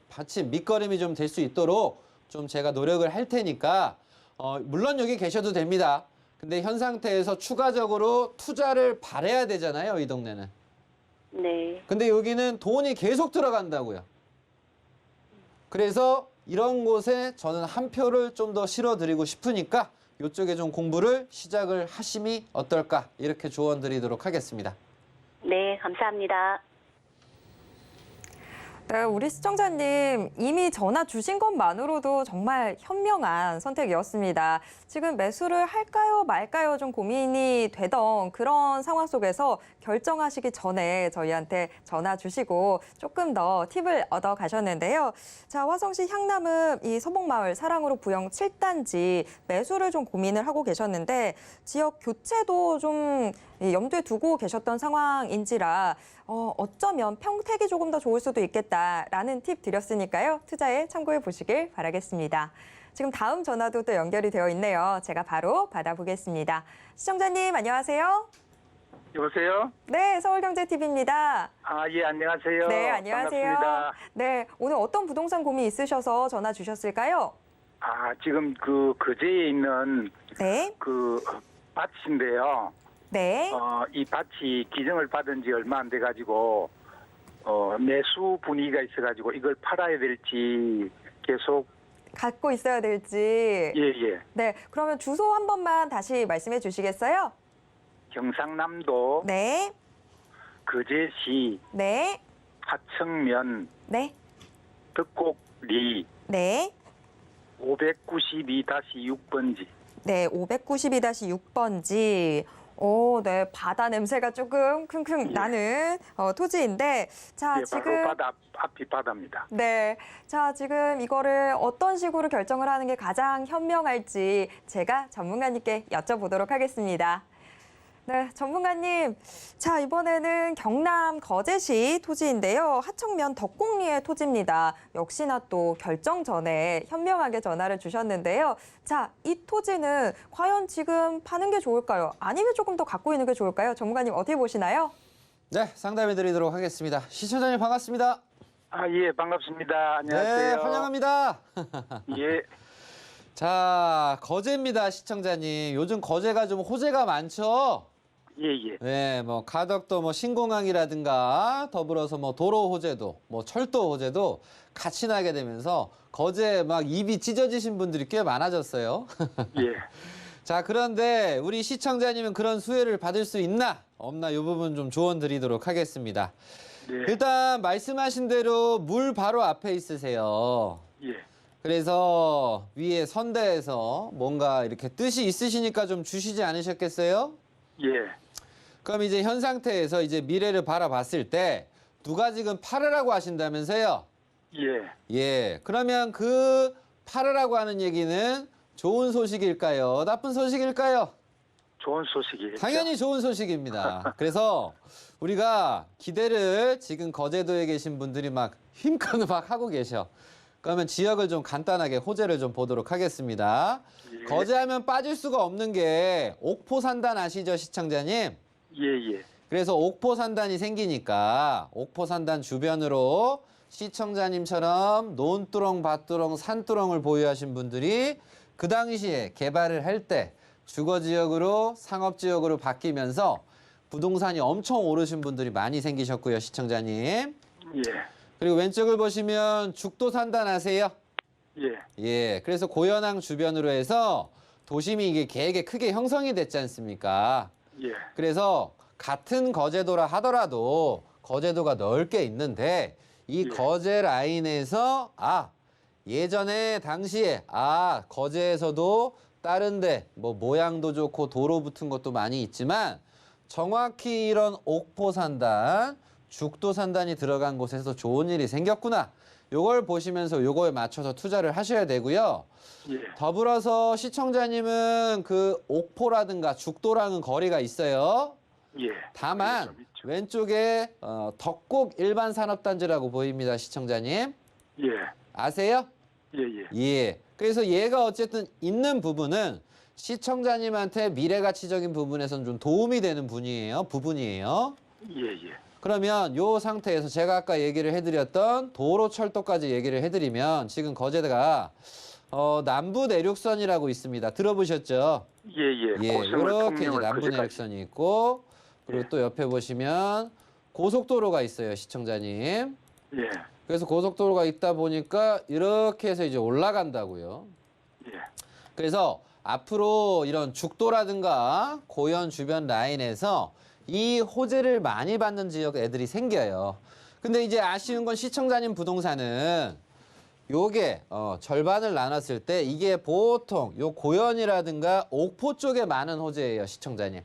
받침, 밑거름이 좀 될 수 있도록 좀 제가 노력을 할 테니까 물론 여기 계셔도 됩니다. 근데 현 상태에서 추가적으로 투자를 바래야 되잖아요, 이 동네는. 네. 근데 여기는 돈이 계속 들어간다고요. 그래서 이런 곳에 저는 한 표를 좀 더 실어드리고 싶으니까 이쪽에 좀 공부를 시작을 하심이 어떨까 이렇게 조언 드리도록 하겠습니다. 네, 감사합니다. 네, 우리 시청자님 이미 전화 주신 것만으로도 정말 현명한 선택이었습니다. 지금 매수를 할까요 말까요 좀 고민이 되던 그런 상황 속에서 결정하시기 전에 저희한테 전화 주시고 조금 더 팁을 얻어 가셨는데요. 자, 화성시 향남읍 이 서목마을 사랑으로 부영 7단지 매수를 좀 고민을 하고 계셨는데 지역 교체도 좀 염두에 두고 계셨던 상황인지라 어쩌면 평택이 조금 더 좋을 수도 있겠다라는 팁 드렸으니까요. 투자에 참고해 보시길 바라겠습니다. 지금 다음 전화도 또 연결이 되어 있네요. 제가 바로 받아보겠습니다. 시청자님 안녕하세요. 여보세요? 네, 서울경제TV입니다. 아, 예, 안녕하세요. 네, 안녕하세요. 반갑습니다. 네, 오늘 어떤 부동산 고민 있으셔서 전화 주셨을까요? 아, 지금 그 거제에 있는 네, 그 밭인데요. 네, 이 밭이 기증을 받은 지 얼마 안 돼가지고, 매수 분위기가 있어가지고 이걸 팔아야 될지 계속, 갖고 있어야 될지. 예. 네, 그러면 주소 한 번만 다시 말씀해 주시겠어요? 경상남도 네, 거제시 네, 하청면 네, 덕곡리 네. 592-6번지. 네, 592-6번지. 네, 바다 냄새가 조금 킁킁 나는 토지인데, 자, 예, 지금. 바로 바다, 앞이 바다입니다. 네. 자, 지금 이거를 어떤 식으로 결정을 하는 게 가장 현명할지 제가 전문가님께 여쭤보도록 하겠습니다. 네, 전문가님. 자, 이번에는 경남 거제시 토지인데요. 하청면 덕곡리의 토지입니다. 역시나 또 결정 전에 현명하게 전화를 주셨는데요. 자, 이 토지는 과연 지금 파는 게 좋을까요? 아니면 조금 더 갖고 있는 게 좋을까요? 전문가님 어떻게 보시나요? 네, 상담해 드리도록 하겠습니다. 시청자님 반갑습니다. 아, 예, 반갑습니다. 안녕하세요. 네, 환영합니다. 예. 자, 거제입니다, 시청자님. 요즘 거제가 좀 호재가 많죠? 예. 네, 뭐 가덕도 뭐 신공항이라든가 더불어서 뭐 도로 호재도 뭐 철도 호재도 같이 나게 되면서 거제 막 입이 찢어지신 분들이 꽤 많아졌어요. 예. 자, 그런데 우리 시청자님은 그런 수혜를 받을 수 있나? 없나? 이 부분 좀 조언 드리도록 하겠습니다. 네. 일단 말씀하신 대로 물 바로 앞에 있으세요. 예. 그래서 위에 선대에서 뭔가 이렇게 뜻이 있으시니까 좀 주시지 않으셨겠어요? 예. 그럼 이제 현 상태에서 이제 미래를 바라봤을 때 누가 지금 팔으라고 하신다면서요? 예. 예. 그러면 그 팔으라고 하는 얘기는 좋은 소식일까요? 나쁜 소식일까요? 좋은 소식이겠죠. 당연히 좋은 소식입니다. 그래서 우리가 기대를 지금 거제도에 계신 분들이 막 힘껏 막 하고 계셔. 그러면 지역을 좀 간단하게 호재를 좀 보도록 하겠습니다. 예. 거제하면 빠질 수가 없는 게 옥포산단 아시죠, 시청자님? 예, 예. 그래서 옥포산단이 생기니까 옥포산단 주변으로 시청자님처럼 논두렁, 밭두렁, 산두렁을 보유하신 분들이 그 당시에 개발을 할 때 주거지역으로 상업지역으로 바뀌면서 부동산이 엄청 오르신 분들이 많이 생기셨고요, 시청자님. 예. 그리고 왼쪽을 보시면 죽도산단 아세요? 예. 예, 그래서 고현항 주변으로 해서 도심이 이게 되게 크게 형성이 됐지 않습니까? 예. 그래서 같은 거제도라 하더라도 거제도가 넓게 있는데 이 예. 거제 라인에서 예전에 당시에 거제에서도 다른데 뭐 모양도 좋고 도로 붙은 것도 많이 있지만 정확히 이런 옥포산단, 죽도산단이 들어간 곳에서 좋은 일이 생겼구나. 요걸 보시면서 요거에 맞춰서 투자를 하셔야 되고요. 예. 더불어서 시청자님은 그 옥포라든가 죽도랑은 거리가 있어요. 예. 다만 좀 있죠. 왼쪽에 덕곡 일반산업단지라고 보입니다, 시청자님. 예. 아세요? 예, 예. 예. 그래서 얘가 어쨌든 있는 부분은 시청자님한테 미래가치적인 부분에서는 좀 도움이 되는 부분이에요. 예, 예. 그러면 요 상태에서 제가 아까 얘기를 해드렸던 도로 철도까지 얘기를 해드리면 지금 거제도가 남부 내륙선이라고 있습니다. 들어보셨죠? 예, 예. 예, 고성을 이렇게 이제 통영을 남부 그제까지. 내륙선이 있고 그리고 예. 또 옆에 보시면 고속도로가 있어요, 시청자님. 예. 그래서 고속도로가 있다 보니까 이렇게 해서 이제 올라간다고요. 예. 그래서 앞으로 이런 죽도라든가 고현 주변 라인에서 이 호재를 많이 받는 지역 애들이 생겨요. 근데 이제 아쉬운 건 시청자님 부동산은 요게 절반을 나눴을 때 이게 보통 요 고현이라든가 옥포 쪽에 많은 호재예요, 시청자님.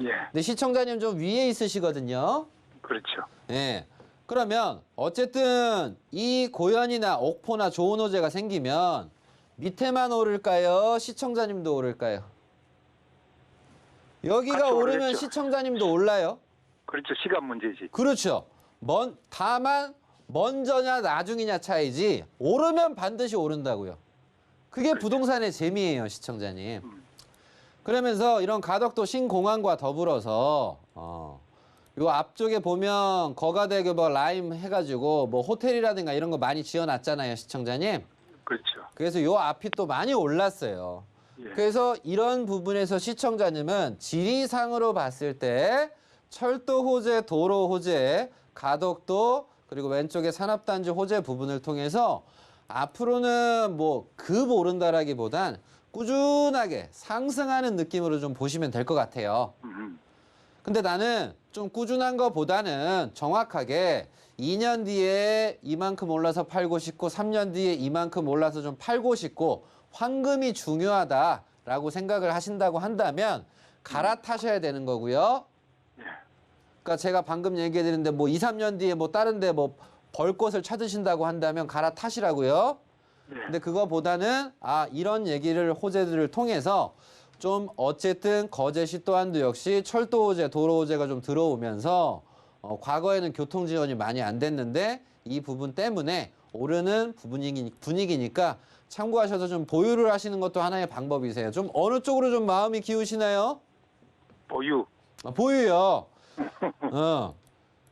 예. 근데 시청자님 좀 위에 있으시거든요. 그렇죠. 예. 그러면 어쨌든 이 고현이나 옥포나 좋은 호재가 생기면 밑에만 오를까요? 시청자님도 오를까요? 여기가 같이 오르면 오르겠죠. 시청자님도 올라요? 그렇죠. 시간 문제지. 그렇죠. 다만 먼저냐 나중이냐 차이지 오르면 반드시 오른다고요. 그게 부동산의 재미예요, 시청자님. 그러면서 이런 가덕도 신공항과 더불어서 요 앞쪽에 보면 거가대교 뭐 라임 해가지고 뭐 호텔이라든가 이런 거 많이 지어놨잖아요, 시청자님. 그렇죠. 그래서 요 앞이 또 많이 올랐어요. 예. 그래서 이런 부분에서 시청자님은 지리상으로 봤을 때 철도 호재, 도로 호재, 가덕도 그리고 왼쪽에 산업단지 호재 부분을 통해서 앞으로는 뭐 급 오른다라기보단 꾸준하게 상승하는 느낌으로 좀 보시면 될 것 같아요. 근데 나는 좀 꾸준한 것보다는 정확하게 2년 뒤에 이만큼 올라서 팔고 싶고 3년 뒤에 이만큼 올라서 좀 팔고 싶고 황금이 중요하다라고 생각을 하신다고 한다면 갈아타셔야 되는 거고요. 그러니까 제가 방금 얘기해 드렸는데 뭐 2, 3년 뒤에 뭐 다른 데 뭐 벌 곳을 찾으신다고 한다면 갈아타시라고요. 근데 그거보다는 이런 얘기를 호재들을 통해서 좀 어쨌든 거제시 또한도 역시 철도 호재, 도로 호재가 좀 들어오면서 과거에는 교통 지원이 많이 안 됐는데 이 부분 때문에 오르는 분위기니까 참고하셔서 좀 보유를 하시는 것도 하나의 방법이세요. 좀 어느 쪽으로 좀 마음이 기우시나요? 보유. 보유요.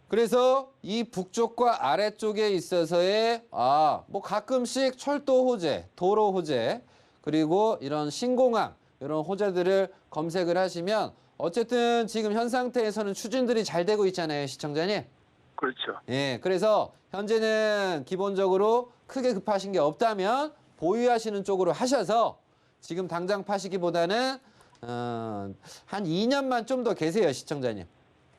그래서 이 북쪽과 아래쪽에 있어서의 뭐 가끔씩 철도 호재, 도로 호재, 그리고 이런 신공항 이런 호재들을 검색을 하시면 어쨌든 지금 현 상태에서는 추진들이 잘 되고 있잖아요, 시청자님. 그렇죠. 예, 그래서 현재는 기본적으로 크게 급하신 게 없다면 보유하시는 쪽으로 하셔서 지금 당장 파시기보다는 한 2년만 좀 더 계세요, 시청자님.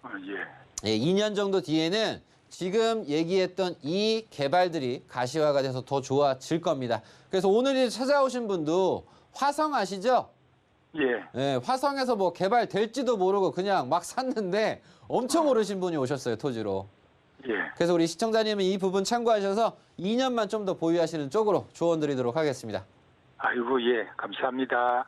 예. 예, 2년 정도 뒤에는 지금 얘기했던 이 개발들이 가시화가 돼서 더 좋아질 겁니다. 그래서 오늘 찾아오신 분도 화성 아시죠? 예. 예, 화성에서 뭐 개발될지도 모르고 그냥 막 샀는데 엄청 오르신 분이 오셨어요, 토지로. 예. 그래서 우리 시청자님은 이 부분 참고하셔서 2년만 좀 더 보유하시는 쪽으로 조언 드리도록 하겠습니다. 아이고, 예. 감사합니다.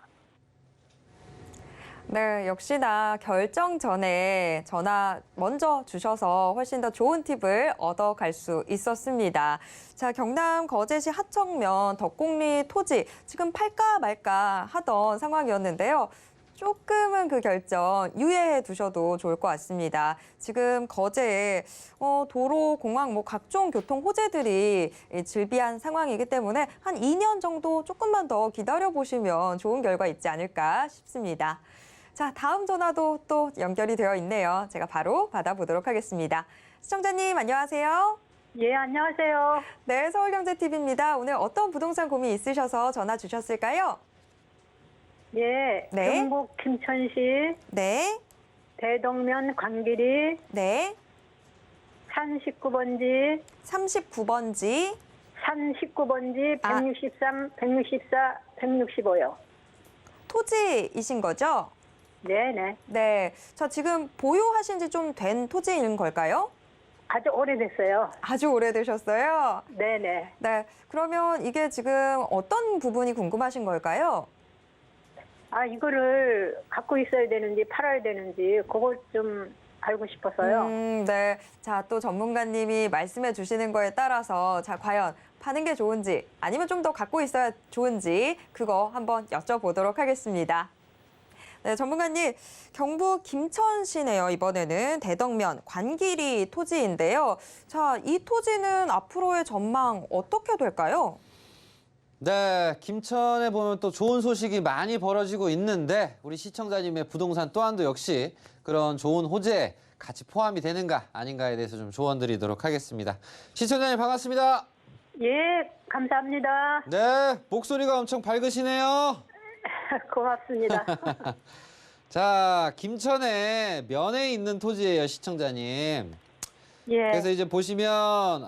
네, 역시나 결정 전에 전화 먼저 주셔서 훨씬 더 좋은 팁을 얻어갈 수 있었습니다. 자, 경남 거제시 하청면 덕곡리 토지 지금 팔까 말까 하던 상황이었는데요. 조금은 그 결정 유예해 두셔도 좋을 것 같습니다. 지금 거제에 도로, 공항, 뭐 각종 교통 호재들이 즐비한 상황이기 때문에 한 2년 정도 조금만 더 기다려 보시면 좋은 결과 있지 않을까 싶습니다. 자, 다음 전화도 또 연결이 되어 있네요. 제가 바로 받아보도록 하겠습니다. 시청자님, 안녕하세요. 예, 안녕하세요. 네, 서울경제TV입니다. 오늘 어떤 부동산 고민 있으셔서 전화 주셨을까요? 예, 네. 경북 김천시 네, 대덕면 관길이 네. 39번지, 39번지. 39번지, 아. 163, 164, 165요. 토지이신 거죠? 네네. 네. 자, 지금 보유하신 지 좀 된 토지인 걸까요? 아주 오래됐어요. 아주 오래되셨어요? 네네. 네. 그러면 이게 지금 어떤 부분이 궁금하신 걸까요? 아, 이거를 갖고 있어야 되는지 팔아야 되는지 그걸 좀 알고 싶어서요. 네. 자, 또 전문가님이 말씀해 주시는 거에 따라서 자, 과연 파는 게 좋은지 아니면 좀 더 갖고 있어야 좋은지 그거 한번 여쭤보도록 하겠습니다. 네, 전문가님, 경북 김천시네요. 이번에는 대덕면 관길이 토지인데요. 자, 이 토지는 앞으로의 전망 어떻게 될까요? 네, 김천에 보면 또 좋은 소식이 많이 벌어지고 있는데 우리 시청자님의 부동산 또한도 역시 그런 좋은 호재에 같이 포함이 되는가 아닌가에 대해서 좀 조언 드리도록 하겠습니다. 시청자님 반갑습니다. 예, 감사합니다. 네, 목소리가 엄청 밝으시네요. 고맙습니다. 자, 김천에 면에 있는 토지예요, 시청자님. 예, 그래서 이제 보시면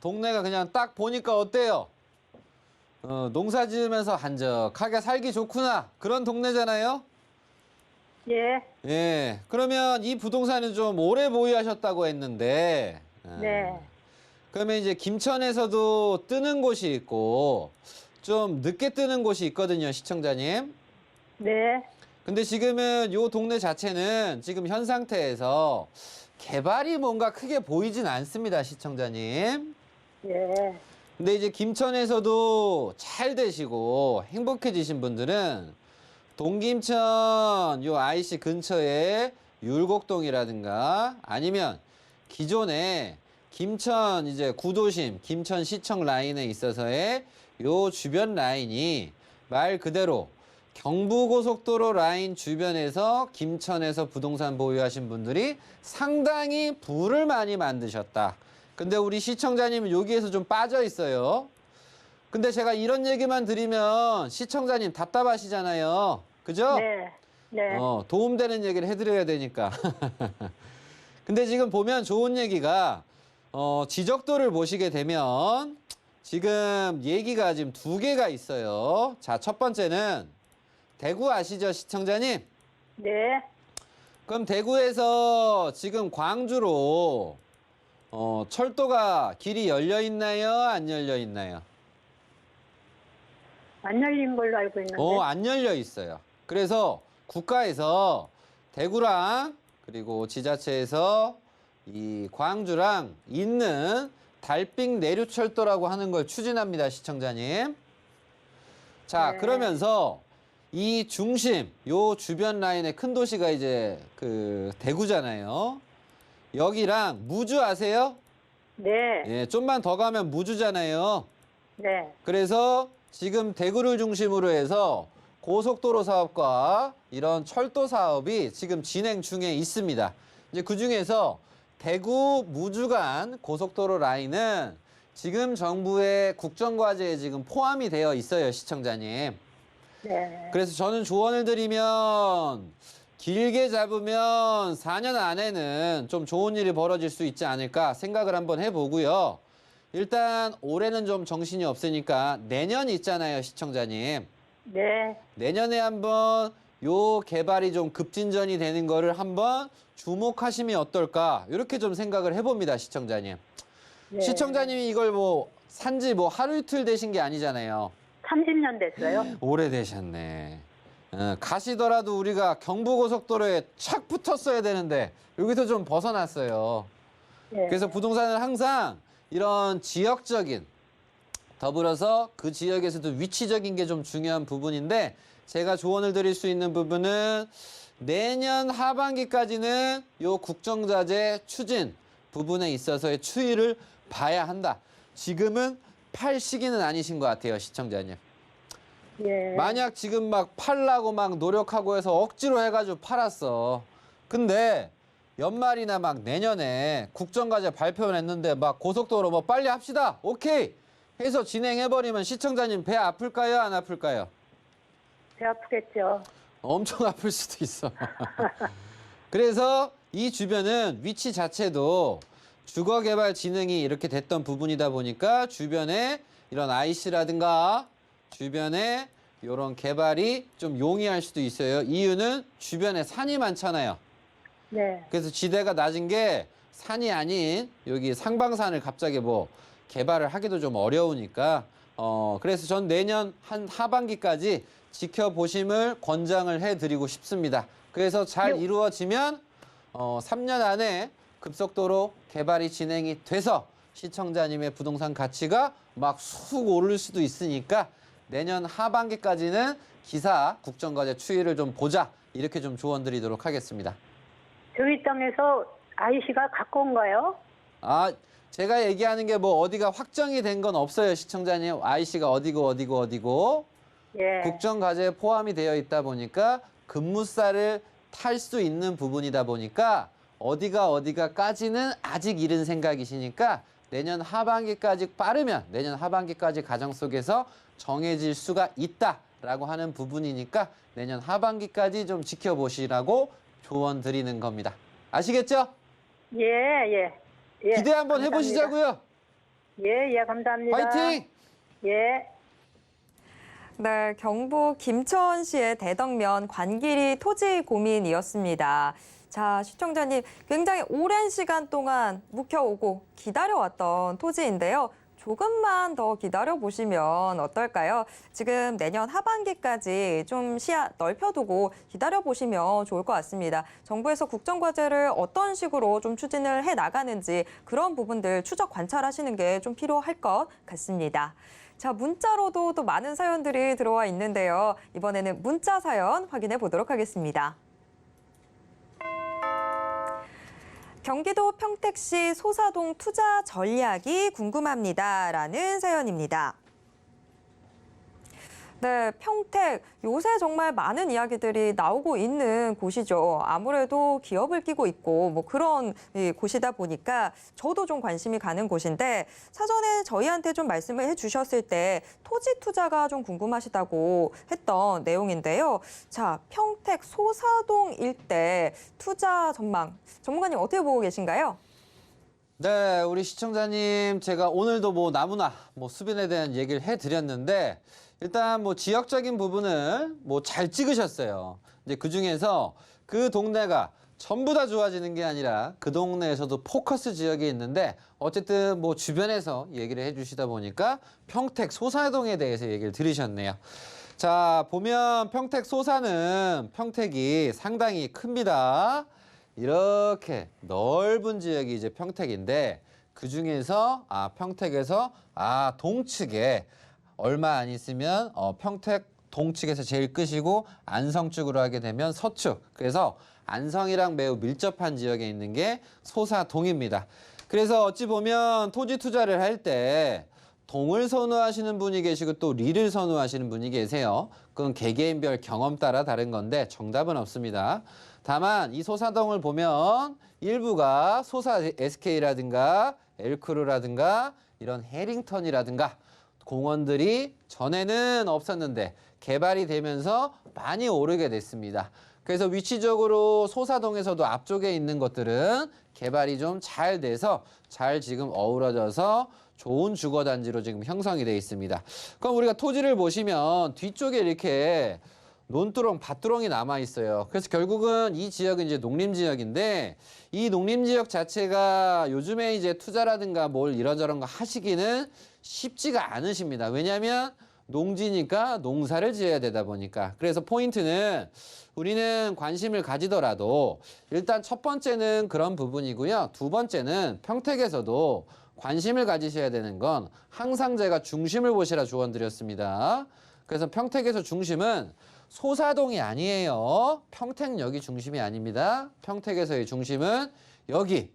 동네가 그냥 딱 보니까 어때요? 농사 지으면서 한적하게 살기 좋구나 그런 동네잖아요. 예, 예, 그러면 이 부동산은 좀 오래 보유하셨다고 했는데 네. 그러면 이제 김천에서도 뜨는 곳이 있고 좀 늦게 뜨는 곳이 있거든요, 시청자님. 네. 근데 지금은 요 동네 자체는 지금 현 상태에서 개발이 뭔가 크게 보이진 않습니다, 시청자님. 예, 근데 이제 김천에서도 잘 되시고 행복해지신 분들은 동김천 요 IC 근처에 율곡동이라든가 아니면 기존에 김천 이제 구도심 김천시청 라인에 있어서의 요 주변 라인이 말 그대로 경부고속도로 라인 주변에서 김천에서 부동산 보유하신 분들이 상당히 부를 많이 만드셨다. 근데 우리 시청자님은 여기에서 좀 빠져 있어요. 근데 제가 이런 얘기만 드리면 시청자님 답답하시잖아요. 그죠? 네, 네. 도움되는 얘기를 해드려야 되니까. 근데 지금 보면 좋은 얘기가 지적도를 보시게 되면 지금 얘기가 지금 두 개가 있어요. 자, 첫 번째는 대구 아시죠, 시청자님? 네. 그럼 대구에서 지금 광주로 철도가 길이 열려 있나요? 안 열려 있나요? 안 열린 걸로 알고 있는데. 안 열려 있어요. 그래서 국가에서 대구랑 그리고 지자체에서 이 광주랑 있는 달빛 내륙철도라고 하는 걸 추진합니다, 시청자님. 자, 네. 그러면서 이 중심, 요 주변 라인의 큰 도시가 이제 그 대구잖아요. 여기랑 무주 아세요? 네, 예, 좀만 더 가면 무주잖아요. 네. 그래서 지금 대구를 중심으로 해서 고속도로 사업과 이런 철도 사업이 지금 진행 중에 있습니다. 이제 그 중에서 대구 무주 간 고속도로 라인은 지금 정부의 국정과제에 지금 포함이 되어 있어요, 시청자님. 네. 그래서 저는 조언을 드리면 길게 잡으면 4년 안에는 좀 좋은 일이 벌어질 수 있지 않을까 생각을 한번 해보고요. 일단 올해는 좀 정신이 없으니까 내년 있잖아요, 시청자님. 네. 내년에 한번 요 개발이 좀 급진전이 되는 거를 한번 주목하시면 어떨까 이렇게 좀 생각을 해봅니다, 시청자님. 네. 시청자님이 이걸 뭐 산지 뭐 하루 이틀 되신 게 아니잖아요. 30년 됐어요. 오래되셨네. 가시더라도 우리가 경부고속도로에 착 붙었어야 되는데 여기서 좀 벗어났어요. 네. 그래서 부동산은 항상 이런 지역적인 더불어서 그 지역에서도 위치적인 게 좀 중요한 부분인데 제가 조언을 드릴 수 있는 부분은 내년 하반기까지는 요 국정자재 추진 부분에 있어서의 추이를 봐야 한다. 지금은 팔 시기는 아니신 것 같아요, 시청자님. 예. 만약 지금 막 팔라고 막 노력하고 해서 억지로 해가지고 팔았어. 근데 연말이나 막 내년에 국정과제 발표를 했는데 막 고속도로 뭐 빨리 합시다. 오케이. 해서 진행해버리면 시청자님 배 아플까요? 안 아플까요? 배 아프겠죠. 엄청 아플 수도 있어. 그래서 이 주변은 위치 자체도 주거개발진흥이 이렇게 됐던 부분이다 보니까 주변에 이런 IC라든가 주변에 이런 개발이 좀 용이할 수도 있어요. 이유는 주변에 산이 많잖아요. 네. 그래서 지대가 낮은 게 산이 아닌 여기 상방산을 갑자기 뭐 개발을 하기도 좀 어려우니까 그래서 전 내년 한 하반기까지 지켜보심을 권장을 해드리고 싶습니다. 그래서 잘 이루어지면 3년 안에 급속도로 개발이 진행이 돼서 시청자님의 부동산 가치가 막 쑥 오를 수도 있으니까 내년 하반기까지는 기사 국정과제 추이를 좀 보자 이렇게 좀 조언 드리도록 하겠습니다. 저희 땅에서 IC가 가까운가요? 아, 제가 얘기하는 게 뭐 어디가 확정이 된 건 없어요, 시청자님. IC가 어디고. 예. 국정과제에 포함이 되어 있다 보니까 급무살을 탈 수 있는 부분이다 보니까 어디가까지는 아직 이른 생각이시니까 내년 하반기까지 빠르면 내년 하반기까지 가정 속에서 정해질 수가 있다라고 하는 부분이니까 내년 하반기까지 좀 지켜보시라고 조언 드리는 겁니다. 아시겠죠? 예. 기대 한번 감사합니다. 해보시자고요. 예, 감사합니다. 화이팅! 예. 네, 경북 김천시의 대덕면 관길이 토지 고민이었습니다. 자, 시청자님, 굉장히 오랜 시간 동안 묵혀오고 기다려왔던 토지인데요. 조금만 더 기다려보시면 어떨까요? 지금 내년 하반기까지 좀 시야 넓혀두고 기다려보시면 좋을 것 같습니다. 정부에서 국정과제를 어떤 식으로 좀 추진을 해나가는지 그런 부분들 추적 관찰하시는 게 좀 필요할 것 같습니다. 자, 문자로도 또 많은 사연들이 들어와 있는데요. 이번에는 문자 사연 확인해 보도록 하겠습니다. 경기도 평택시 소사동 투자 전략이 궁금합니다라는 사연입니다. 네, 평택 요새 정말 많은 이야기들이 나오고 있는 곳이죠. 아무래도 기업을 끼고 있고 뭐 그런 곳이다 보니까 저도 좀 관심이 가는 곳인데 사전에 저희한테 좀 말씀을 해주셨을 때 토지 투자가 좀 궁금하시다고 했던 내용인데요. 자, 평택 소사동 일대 투자 전망 전문가님 어떻게 보고 계신가요? 네, 우리 시청자님 제가 오늘도 뭐 나무나 뭐 수변에 대한 얘기를 해드렸는데 일단 뭐 지역적인 부분을 뭐 잘 찍으셨어요. 이제 그 중에서 그 동네가 전부 다 좋아지는 게 아니라 그 동네에서도 포커스 지역이 있는데 어쨌든 뭐 주변에서 얘기를 해주시다 보니까 평택 소사동에 대해서 얘기를 들으셨네요. 자, 보면 평택 소사는 평택이 상당히 큽니다. 이렇게 넓은 지역이 이제 평택인데 그 중에서 평택에서 동측에 얼마 안 있으면 평택 동측에서 제일 끝이고 안성 쪽으로 하게 되면 서측. 그래서 안성이랑 매우 밀접한 지역에 있는 게 소사동입니다. 그래서 어찌 보면 토지 투자를 할 때 동을 선호하시는 분이 계시고 또 리를 선호하시는 분이 계세요. 그건 개개인별 경험 따라 다른 건데 정답은 없습니다. 다만 이 소사동을 보면 일부가 소사 SK라든가 엘크루라든가 이런 해링턴이라든가 공원들이 전에는 없었는데 개발이 되면서 많이 오르게 됐습니다. 그래서 위치적으로 소사동에서도 앞쪽에 있는 것들은 개발이 좀 잘 돼서 잘 지금 어우러져서 좋은 주거단지로 지금 형성이 돼 있습니다. 그럼 우리가 토지를 보시면 뒤쪽에 이렇게 논두렁, 밭두렁이 남아 있어요. 그래서 결국은 이 지역은 이제 농림지역인데 이 농림지역 자체가 요즘에 이제 투자라든가 뭘 이런저런 거 하시기는 쉽지가 않으십니다. 왜냐하면 농지니까 농사를 지어야 되다 보니까. 그래서 포인트는 우리는 관심을 가지더라도 일단 첫 번째는 그런 부분이고요. 두 번째는 평택에서도 관심을 가지셔야 되는 건 항상 제가 중심을 보시라 조언드렸습니다. 그래서 평택에서 중심은 소사동이 아니에요. 평택역이 중심이 아닙니다. 평택에서의 중심은 여기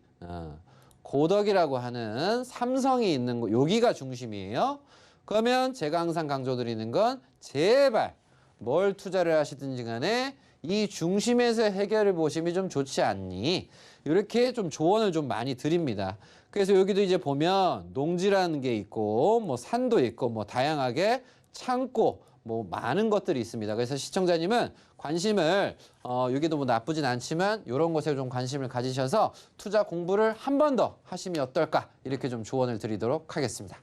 고덕이라고 하는 삼성이 있는 곳, 여기가 중심이에요. 그러면 제가 항상 강조드리는 건 제발 뭘 투자를 하시든지 간에 이 중심에서 해결을 보심이 좀 좋지 않니? 이렇게 좀 조언을 좀 많이 드립니다. 그래서 여기도 이제 보면 농지라는 게 있고 뭐 산도 있고 뭐 다양하게 창고 뭐 많은 것들이 있습니다. 그래서 시청자님은 관심을 여기도 뭐 나쁘진 않지만 이런 것에 좀 관심을 가지셔서 투자 공부를 한 번 더 하시면 어떨까 이렇게 좀 조언을 드리도록 하겠습니다.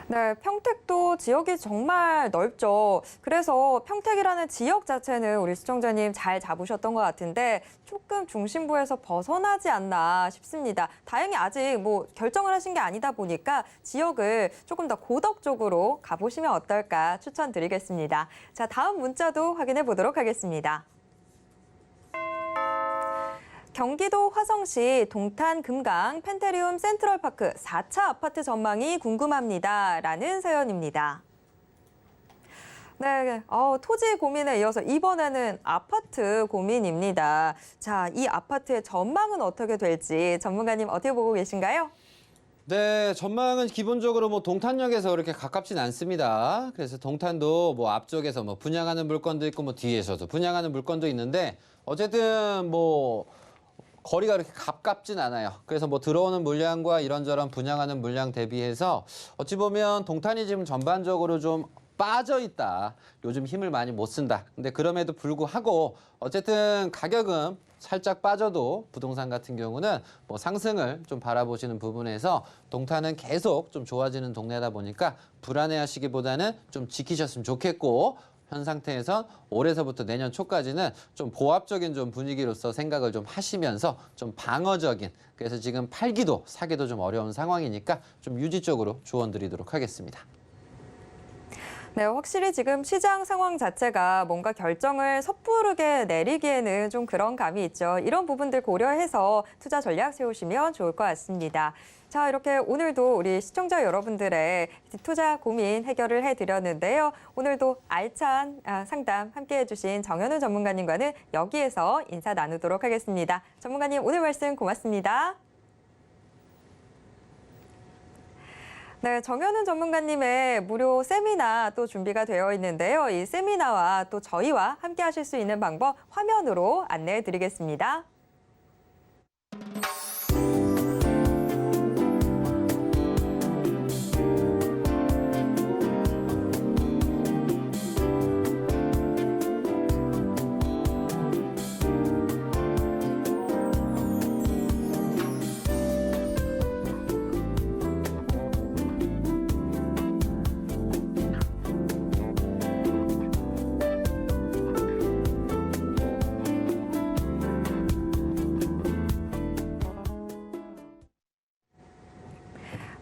네, 평택도 지역이 정말 넓죠. 그래서 평택이라는 지역 자체는 우리 시청자님 잘 잡으셨던 것 같은데 조금 중심부에서 벗어나지 않나 싶습니다. 다행히 아직 뭐 결정을 하신 게 아니다 보니까 지역을 조금 더 고덕 쪽으로 가보시면 어떨까 추천드리겠습니다. 자, 다음 문자도 확인해 보도록 하겠습니다. 경기도 화성시 동탄 금강 펜테리움 센트럴파크 4차 아파트 전망이 궁금합니다. 라는 사연입니다. 네, 토지 고민에 이어서 이번에는 아파트 고민입니다. 자, 이 아파트의 전망은 어떻게 될지 전문가님 어떻게 보고 계신가요? 네, 전망은 기본적으로 뭐 동탄역에서 그렇게 가깝진 않습니다. 그래서 동탄도 뭐 앞쪽에서 뭐 분양하는 물건도 있고 뭐 뒤에서도 분양하는 물건도 있는데 어쨌든 뭐 거리가 그렇게 가깝진 않아요. 그래서 뭐 들어오는 물량과 이런저런 분양하는 물량 대비해서 어찌 보면 동탄이 지금 전반적으로 좀 빠져 있다. 요즘 힘을 많이 못 쓴다. 근데 그럼에도 불구하고 어쨌든 가격은 살짝 빠져도 부동산 같은 경우는 뭐 상승을 좀 바라보시는 부분에서 동탄은 계속 좀 좋아지는 동네다 보니까 불안해하시기보다는 좀 지키셨으면 좋겠고 현 상태에서 올해서부터 내년 초까지는 좀 보합적인 좀 분위기로서 생각을 좀 하시면서 좀 방어적인 그래서 지금 팔기도 사기도 좀 어려운 상황이니까 좀 유지적으로 조언드리도록 하겠습니다. 네, 확실히 지금 시장 상황 자체가 뭔가 결정을 섣부르게 내리기에는 좀 그런 감이 있죠. 이런 부분들 고려해서 투자 전략 세우시면 좋을 것 같습니다. 자, 이렇게 오늘도 우리 시청자 여러분들의 투자 고민 해결을 해드렸는데요. 오늘도 알찬 상담 함께해 주신 정현우 전문가님과는 여기에서 인사 나누도록 하겠습니다. 전문가님, 오늘 말씀 고맙습니다. 네, 정현우 전문가님의 무료 세미나 또 준비가 되어 있는데요. 이 세미나와 또 저희와 함께 하실 수 있는 방법 화면으로 안내해 드리겠습니다.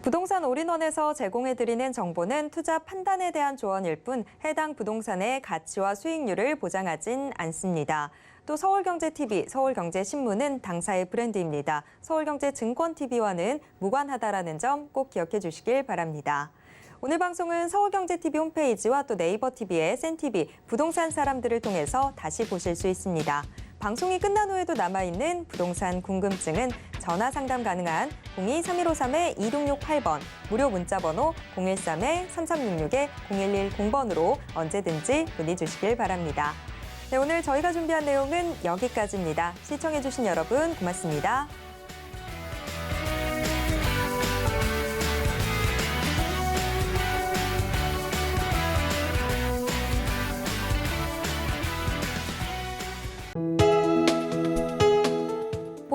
부동산 올인원에서 제공해드리는 정보는 투자 판단에 대한 조언일 뿐 해당 부동산의 가치와 수익률을 보장하진 않습니다. 또 서울경제TV, 서울경제신문은 당사의 브랜드입니다. 서울경제증권TV와는 무관하다라는 점 꼭 기억해 주시길 바랍니다. 오늘 방송은 서울경제TV 홈페이지와 또 네이버TV의 센TV, 부동산 사람들을 통해서 다시 보실 수 있습니다. 방송이 끝난 후에도 남아있는 부동산 궁금증은 전화 상담 가능한 02-3153-2668번, 무료 문자번호 013-3366-0110번으로 언제든지 문의 주시길 바랍니다. 네, 오늘 저희가 준비한 내용은 여기까지입니다. 시청해주신 여러분 고맙습니다.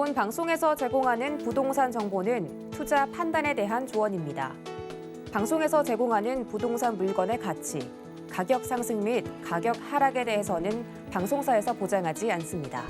본 방송에서 제공하는 부동산 정보는 투자 판단에 대한 조언입니다. 방송에서 제공하는 부동산 물건의 가치, 가격 상승 및 가격 하락에 대해서는 방송사에서 보장하지 않습니다.